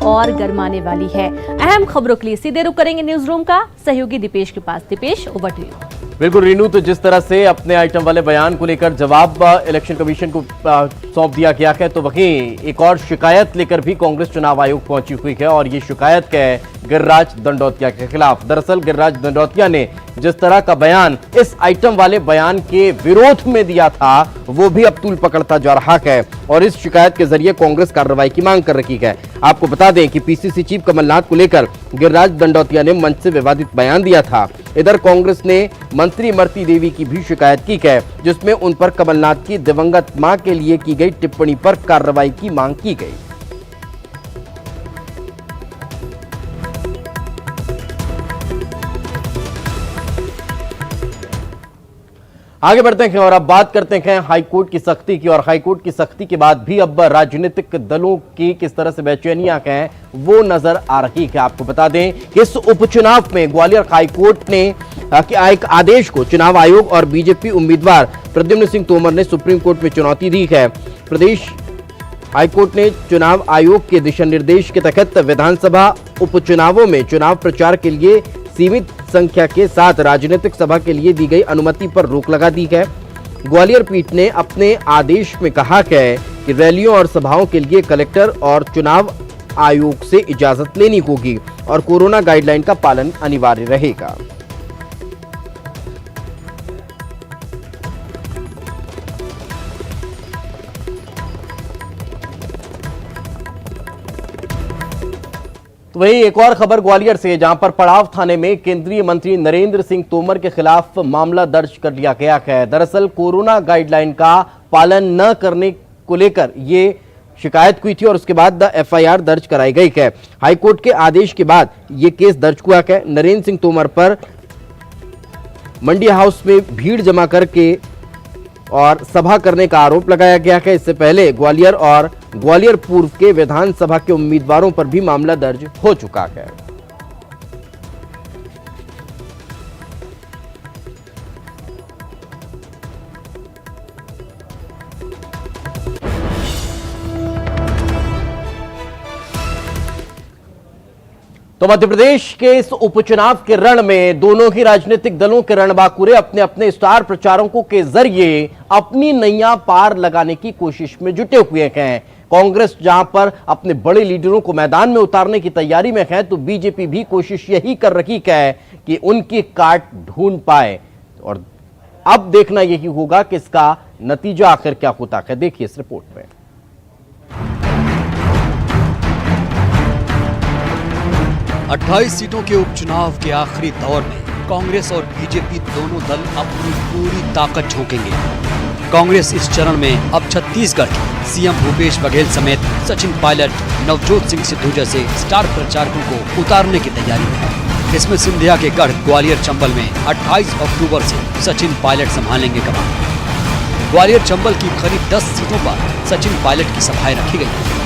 और गरमाने वाली है। अहम खबरों के लिए सीधे रुख करेंगे न्यूज रूम का सहयोगी दीपेश के पास। Dipesh, over to you. बिल्कुल रीनू, तो जिस तरह से अपने आइटम वाले बयान को लेकर जवाब इलेक्शन कमीशन को सौंप दिया गया है, तो वहीं एक और शिकायत लेकर भी कांग्रेस चुनाव आयोग पहुंची हुई है और ये शिकायत है गिरिराज दंडौतिया के खिलाफ। दरअसल गिरिराज दंडौतिया ने जिस तरह का बयान इस आइटम वाले बयान के विरोध में दिया था, वो भी अब तूल पकड़ता जा रहा है और इस शिकायत के जरिए कांग्रेस कार्रवाई की मांग कर रही है। आपको बता दें कि पीसीसी चीफ कमलनाथ को लेकर गिरिराज दंडौतिया ने मंच से विवादित बयान दिया था। इधर कांग्रेस ने मंत्री इमरती देवी की भी शिकायत की है, जिसमें उन पर कमलनाथ की दिवंगत मां के लिए की गई टिप्पणी पर कार्रवाई की मांग की गई। आगे बढ़ते हैं और अब बात करते हैं हाईकोर्ट की सख्ती की। और हाईकोर्ट की सख्ती के बाद भी अब राजनीतिक दलों की किस तरह से बेचैनियां हैं वो नजर आ रही है। आपको बता दें कि इस उपचुनाव में ग्वालियर हाईकोर्ट ने एक आदेश को चुनाव आयोग और बीजेपी उम्मीदवार प्रद्युम्न सिंह तोमर ने सुप्रीम कोर्ट में चुनौती दी है। प्रदेश हाईकोर्ट ने चुनाव आयोग के दिशा निर्देश के तहत विधानसभा उपचुनावों में चुनाव प्रचार के लिए सीमित संख्या के साथ राजनीतिक सभा के लिए दी गई अनुमति पर रोक लगा दी है। ग्वालियर पीठ ने अपने आदेश में कहा है कि रैलियों और सभाओं के लिए कलेक्टर और चुनाव आयोग से इजाजत लेनी होगी और कोरोना गाइडलाइन का पालन अनिवार्य रहेगा। तो वही एक और खबर ग्वालियर से, जहां पर पड़ाव थाने में केंद्रीय मंत्री नरेंद्र सिंह तोमर के खिलाफ मामला दर्ज कर लिया गया है। दरअसल कोरोना गाइडलाइन का पालन न करने को लेकर ये शिकायत हुई थी और उसके बाद एफआईआर दर्ज कराई गई है। हाईकोर्ट के आदेश के बाद ये केस दर्ज हुआ है। नरेंद्र सिंह तोमर पर मंडी हाउस में भीड़ जमा करके और सभा करने का आरोप लगाया गया है। इससे पहले ग्वालियर और ग्वालियर पूर्व के विधानसभा के उम्मीदवारों पर भी मामला दर्ज हो चुका है। तो मध्य प्रदेश के इस उपचुनाव के रण में दोनों ही राजनीतिक दलों के रणबांकुरे अपने अपने स्टार प्रचारकों के जरिए अपनी नैया पार लगाने की कोशिश में जुटे हुए हैं। कांग्रेस जहां पर अपने बड़े लीडरों को मैदान में उतारने की तैयारी में है, तो बीजेपी भी कोशिश यही कर रही है कि उनकी काट ढूंढ पाए। और अब देखना यही होगा कि इसका नतीजा आखिर क्या होता है। देखिए इस रिपोर्ट में। 28 सीटों के उपचुनाव के आखिरी दौर में कांग्रेस और बीजेपी दोनों दल अपनी पूरी ताकत झोंकेंगे। कांग्रेस इस चरण में अब छत्तीसगढ़ के सीएम भूपेश बघेल समेत सचिन पायलट, नवजोत सिंह सिद्धू जैसे स्टार प्रचारकों को उतारने की तैयारी में है। इसमें सिंधिया के गढ़ ग्वालियर चंबल में 28 अक्टूबर से सचिन पायलट संभालेंगे कमान। ग्वालियर चंबल की करीब 10 सीटों पर सचिन पायलट की सभाएं रखी गई।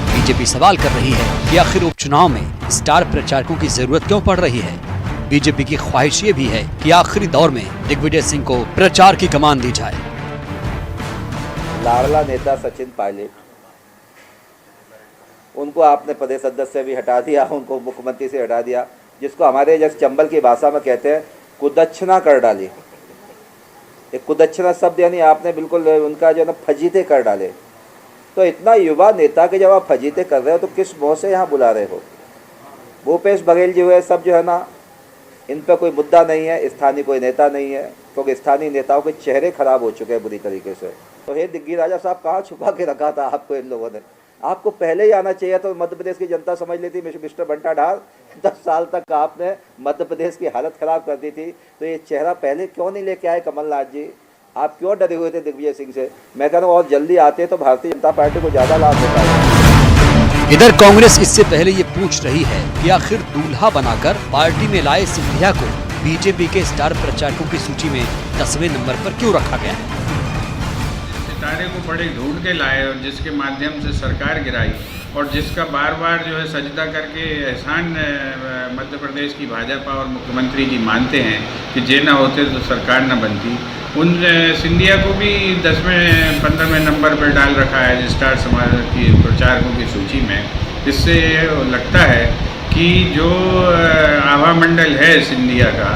बीजेपी सवाल कर रही है कि आखिर उपचुनाव में स्टार प्रचारकों की जरूरत क्यों पड़ रही है। बीजेपी की ख्वाहिश ये भी है कि आखिरी दौर में दिग्विजय सिंह को प्रचार की कमान दी जाए। लाडला नेता सचिन पायलट, उनको आपने प्रदेश अध्यक्ष से भी हटा दिया, उनको मुख्यमंत्री से हटा दिया, जिसको हमारे जैसे चंबल की भाषा में कहते हैं कुदच्छना कर डाली। एक कुदच्छना शब्द यानी आपने बिल्कुल उनका जो है ना फजीते कर डाले। तो इतना युवा नेता के जब आप फजीते कर रहे हो तो किस मोह से यहाँ बुला रहे हो। भूपेश बघेल जी हुए सब जो है ना, इन पर कोई मुद्दा नहीं है, स्थानीय कोई नेता नहीं है, क्योंकि स्थानीय नेताओं के चेहरे खराब हो चुके हैं बुरी तरीके से। तो हे दिग्गी राजा साहब, कहाँ छुपा के रखा था आपको इन लोगों ने? आपको पहले ही आना चाहिए। तो मध्य प्रदेश की जनता समझ लेती मिस्टर बंटा ढाल 10 साल तक आपने मध्य प्रदेश की हालत खराब कर दी थी, तो ये चेहरा पहले क्यों नहीं लेके आए कमलनाथ जी? आप क्यों डरे हुए थे दिग्विजय सिंह से? मैं कह रहा हूँ और जल्दी आते तो भारतीय जनता पार्टी को ज्यादा लाभ होता है। इधर कांग्रेस इससे पहले ये पूछ रही है कि आखिर दूल्हा बनाकर पार्टी में लाए सिंधिया को बीजेपी के स्टार प्रचारकों की सूची में 10वें नंबर पर क्यों रखा गया? सितारे को बड़े ढूंढ के लाए और जिसके माध्यम से सरकार गिराई और जिसका बार बार जो है सजदा करके एहसान मध्य प्रदेश की भाजपा और मुख्यमंत्री जी मानते हैं कि जे ना होते तो सरकार न बनती, उन सिंधिया को भी 10वें 15वें नंबर पर डाल रखा है स्टार समाज की प्रचारकों की सूची में। इससे लगता है कि जो आभा मंडल है सिंधिया का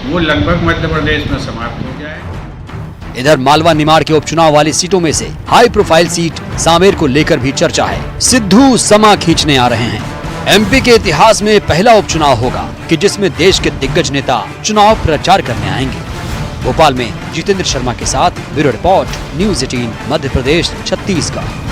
वो लगभग मध्य प्रदेश में समाप्त हो जाए। इधर मालवा निमाड़ के उपचुनाव वाली सीटों में से हाई प्रोफाइल सीट सांवेर को लेकर भी चर्चा है। सिद्धू समा खींचने आ रहे हैं। एमपी के इतिहास में पहला उपचुनाव होगा कि जिसमें देश के दिग्गज नेता चुनाव प्रचार करने आएंगे। भोपाल में जितेंद्र शर्मा के साथ bureau report, news 18 Madhya Pradesh Chhattisgarh.